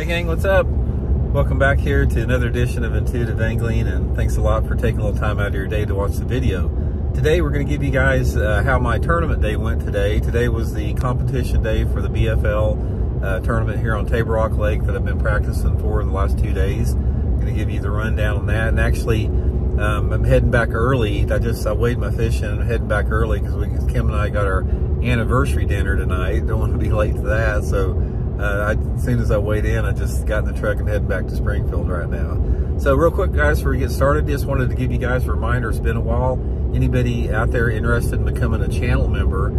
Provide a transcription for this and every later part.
Hey gang, what's up? Welcome back here to another edition of Intuitive Angling, and thanks a lot for taking a little time out of your day to watch the video. Today we're going to give you guys how my tournament day went today. Today was the competition day for the BFL tournament here on Table Rock Lake that I've been practicing for the last 2 days. I'm going to give you the rundown on that, and actually I'm heading back early. I weighed my fish and I'm heading back early because Kim and I got our anniversary dinner tonight. Don't want to be late to that, so as soon as I weighed in, I just got in the truck and heading back to Springfield right now. So real quick, guys, before we get started, just wanted to give you guys a reminder. It's been a while. Anybody out there interested in becoming a channel member,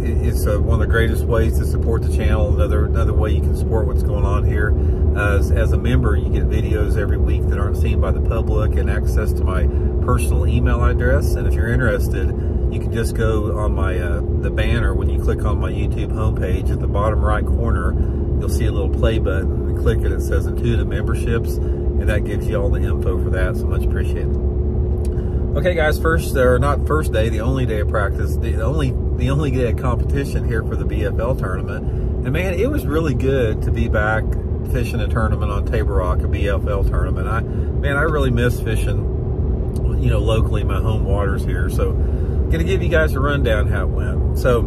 it's one of the greatest ways to support the channel. Another way you can support what's going on here. As a member, you get videos every week that aren't seen by the public and access to my personal email address. And if you're interested, you can just go on my the banner. When you click on my YouTube homepage, at the bottom right corner, you'll see a little play button. And click it, it says Intuitive Memberships, and that gives you all the info for that, so much appreciated. Okay guys, the only day of practice, the only day of competition here for the BFL tournament. And man, it was really good to be back fishing a tournament on Table Rock, a BFL tournament. I really miss fishing, you know, locally in my home waters here. So gonna give you guys a rundown how it went. So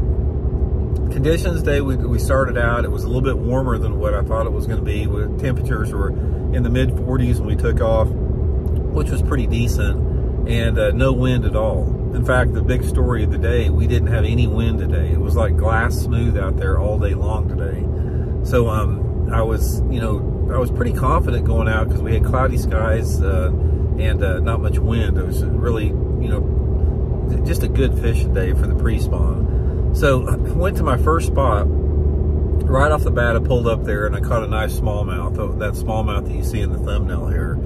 conditions day, we started out, it was a little bit warmer than what I thought it was gonna be. Temperatures were in the mid 40s when we took off, which was pretty decent. And no wind at all. In fact, the big story of the day, we didn't have any wind today. It was like glass smooth out there all day long today. So I was pretty confident going out because we had cloudy skies and not much wind. It was really, you know, just a good fishing day for the pre-spawn. So I went to my first spot. Right off the bat, I pulled up there and I caught a nice smallmouth, that smallmouth that you see in the thumbnail here.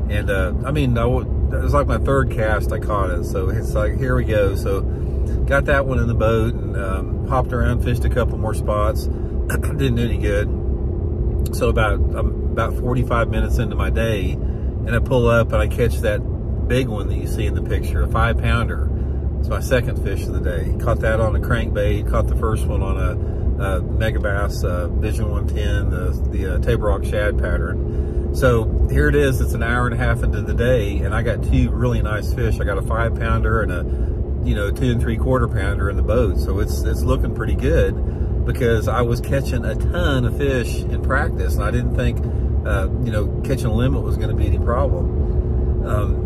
And it was like my third cast I caught it, so it's like, here we go. So got that one in the boat and hopped around, fished a couple more spots. Didn't do any good. So about 45 minutes into my day, and I pull up and I catch that big one that you see in the picture, a 5-pounder. It's my second fish of the day. Caught that on a crankbait. Caught the first one on a Mega Bass Vision 110, the Table Rock shad pattern. So here it is, it's an hour and a half into the day, and I got two really nice fish. I got a 5-pounder and a 2 3/4 pounder in the boat. So it's looking pretty good because I was catching a ton of fish in practice, and I didn't think catching a limit was going to be any problem.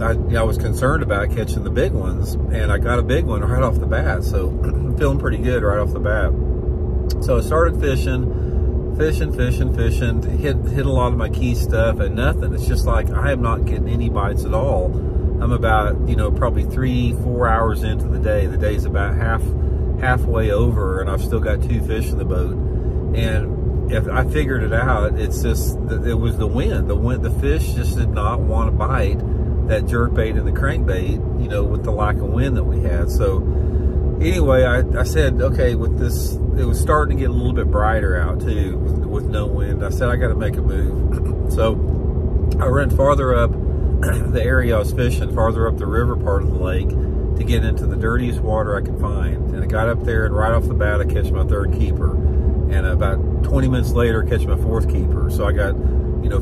I was concerned about catching the big ones, and I got a big one right off the bat. So I'm feeling pretty good right off the bat. So I started fishing, hit a lot of my key stuff and nothing. It's just like I am not getting any bites at all. I'm about, probably 3-4 hours into the day. The day's about halfway over, and I've still got 2 fish in the boat. And if I figured it out, it's just, it was the wind. The fish just did not want to bite that jerkbait and the crankbait, with the lack of wind that we had. So anyway, I said, okay, with this, it was starting to get a little bit brighter out too, with no wind. I said, I got to make a move. So I ran farther up the area I was fishing, farther up the river part of the lake to get into the dirtiest water I could find. And I got up there, and right off the bat, I catch my 3rd keeper. And about 20 minutes later, I catch my 4th keeper. So I got,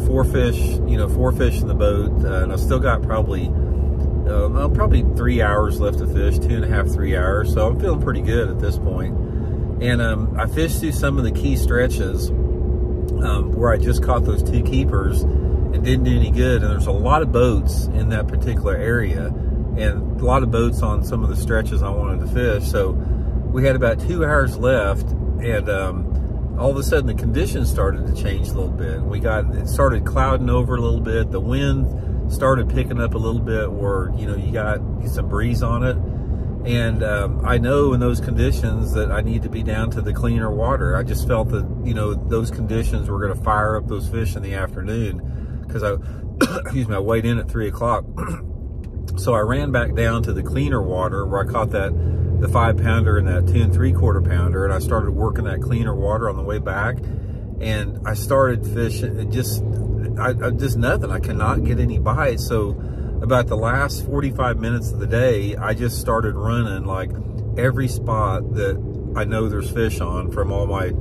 4 fish in the boat, and I still got probably 3 hours left to fish, 2.5, 3 hours. So I'm feeling pretty good at this point. And I fished through some of the key stretches where I just caught those 2 keepers and didn't do any good. And there's a lot of boats in that particular area, and a lot of boats on some of the stretches I wanted to fish. So we had about 2 hours left, and all of a sudden the conditions started to change a little bit. It started clouding over a little bit. The wind started picking up a little bit where, you got some breeze on it. And I know in those conditions that I need to be down to the cleaner water. I just felt that, those conditions were going to fire up those fish in the afternoon, because I weighed in at 3 o'clock. So I ran back down to the cleaner water where I caught the 5-pounder and that 2 3/4 pounder, and I started working that cleaner water on the way back. And I started fishing, just nothing. I cannot get any bites. So about the last 45 minutes of the day, I just started running like every spot that I know there's fish on from all my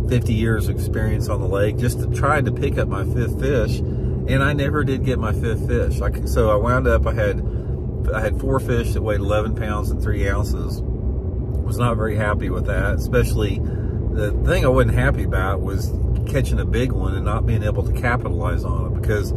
50 years of experience on the lake, just to try to pick up my 5th fish, and I never did get my 5th fish. So I wound up, I had 4 fish that weighed 11 pounds and 3 ounces. Was not very happy with that, especially the thing I wasn't happy about was catching a big one and not being able to capitalize on it, because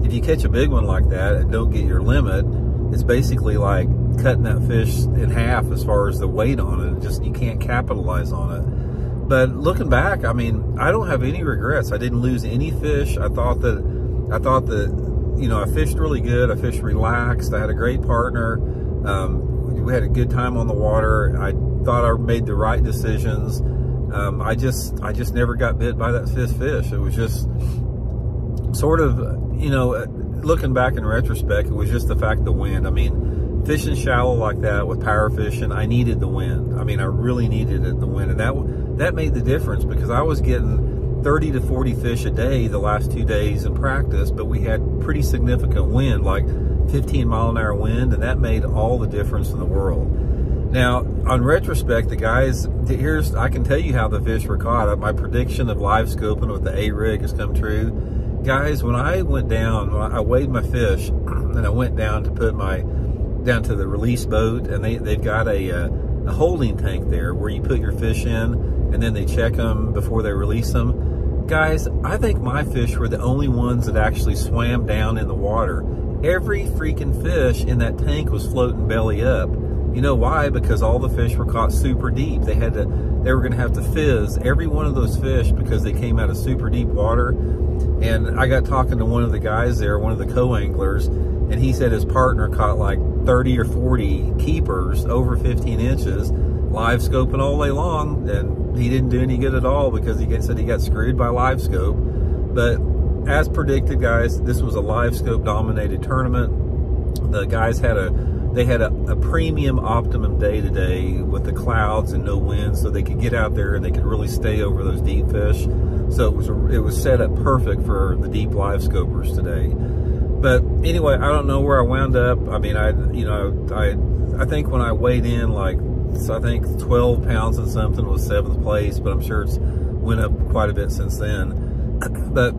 if you catch a big one like that and don't get your limit, it's basically like cutting that fish in half as far as the weight on it. Just, you can't capitalize on it. But looking back, I mean, I don't have any regrets. I didn't lose any fish. I thought that, you know, I fished really good. I fished relaxed. I had a great partner. We had a good time on the water. I thought I made the right decisions. I just never got bit by that 5th fish. It was just sort of, you know, looking back in retrospect, it was just the fact of the wind. I mean, fishing shallow like that with power fishing, I needed the wind. I mean, I really needed it, the wind. And that made the difference, because I was getting 30 to 40 fish a day the last 2 days in practice, but we had pretty significant wind, like 15-mile-an-hour wind, and that made all the difference in the world. Now, on retrospect, the guys, I can tell you how the fish were caught. My prediction of live scoping with the A-rig has come true. Guys, when I went down, when I weighed my fish, and I went down to put down to the release boat, and they've got a holding tank there where you put your fish in, and then they check them before they release them. Guys, I think my fish were the only ones that actually swam down in the water. Every freaking fish in that tank was floating belly up. You know why? Because all the fish were caught super deep. They were gonna have to fizz every one of those fish because they came out of super deep water. And I got talking to one of the guys there, one of the co-anglers, and he said his partner caught like 30 or 40 keepers over 15 inches, live scoping all day long, and he didn't do any good at all because he said he got screwed by live scope. But as predicted, guys, this was a live scope dominated tournament. The guys had a premium optimum day today with the clouds and no wind, so they could get out there and they could really stay over those deep fish. So it was set up perfect for the deep live scopers today. But anyway, I don't know where I wound up. I mean, I think when I weighed in, like, I think 12 pounds and something was 7th place, but I'm sure it's went up quite a bit since then. But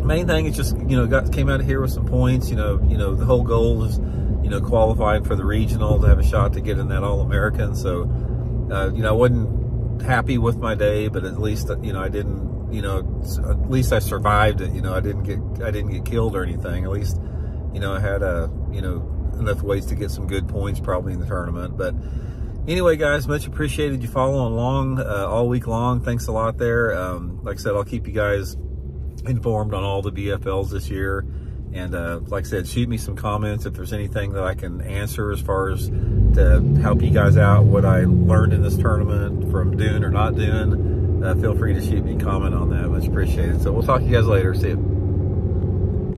main thing is just, you know, came out of here with some points. You know, the whole goal is, you know, qualifying for the regional to have a shot to get in that All-American. So, you know, I wasn't happy with my day, but at least, you know, I didn't, you know, at least I survived it. You know, I didn't get killed or anything. At least, you know, I had you know, enough ways to get some good points probably in the tournament. But anyway, guys, much appreciated you following along all week long. Thanks a lot there. Like I said, I'll keep you guys informed on all the BFLs this year. And like I said, shoot me some comments if there's anything that I can answer as far as to help you guys out, what I learned in this tournament from doing or not doing. Feel free to shoot me a comment on that. Much appreciated. So we'll talk to you guys later. See you.